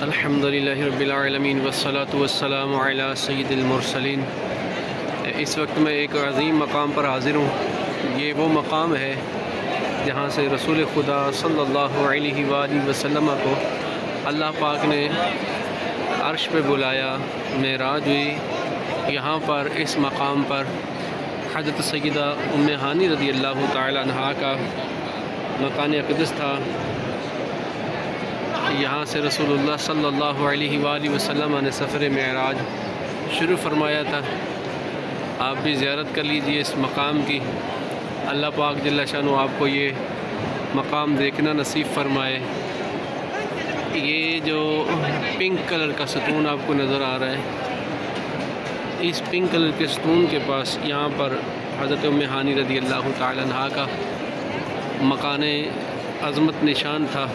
अल्हम्दुलिल्लाहि रब्बिल आलमीन वस्सलातु वस्सलामु अला सय्यिदिल मुरसलीन। इस वक्त मैं एक अज़ीम मकाम पर हाज़िर हूँ। ये वो मकाम है जहाँ से रसूल खुदा सल्लल्लाहु अलैहि वसल्लम को अल्लाह पाक ने अर्श पे बुलाया, मेराज हुई। यहाँ पर इस मकाम पर हज़रत सय्यदा उम्मे हानी रज़ी अल्लाह तआला अन्हा का मकान अक़दस था। यहाँ से रसूलुल्लाह सल्लल्लाहु अलैहि वसल्लम ने सफ़र मेराज शुरू फरमाया था। आप भी ज़ियारत कर लीजिए इस मकाम की। अल्लाह पाक जल्ल शानु आपको ये मकाम देखना नसीब फरमाए। ये जो पिंक कलर का सतून आपको नज़र आ रहा है, इस पिंक कलर के सतून के पास यहाँ पर हज़रत उम्मे हानी रज़ी अल्लाह तआला अन्हा का मकान अज़मत निशान था,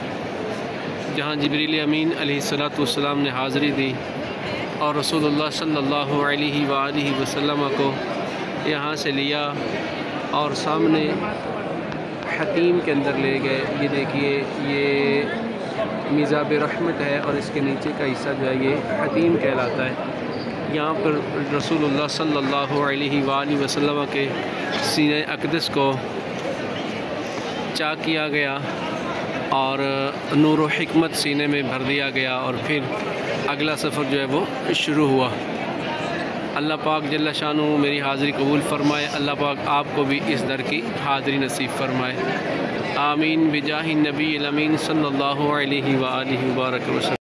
जहाँ जिब्रील अमीन अलैहिस्सलातु वस्सलाम ने हाज़री दी और रसूलुल्लाह सल्लल्लाहु अलैहि वसल्लम को यहाँ से लिया और सामने हतीम के अंदर ले गए। ये देखिए, ये मिज़ाब रहमत है और इसके नीचे का हिस्सा जो है ये हतीम कहलाता है। यहाँ पर रसूलुल्लाह सल्लल्लाहु अलैहि वसल्लम के सीने अक़दस को चाक किया गया और नूर व हिकमत सीने में भर दिया गया और फिर अगला सफ़र जो है वो शुरू हुआ। अल्लाह पाक जल्ल शानु मेरी हाज़िरी कबूल फ़रमाए। अल्लाह पाक आपको भी इस दर की हाज़िरी नसीब फ़रमाए। आमीन बिजाहि नबी अमीन सल्लल्लाहु अलैहि वसल्लम।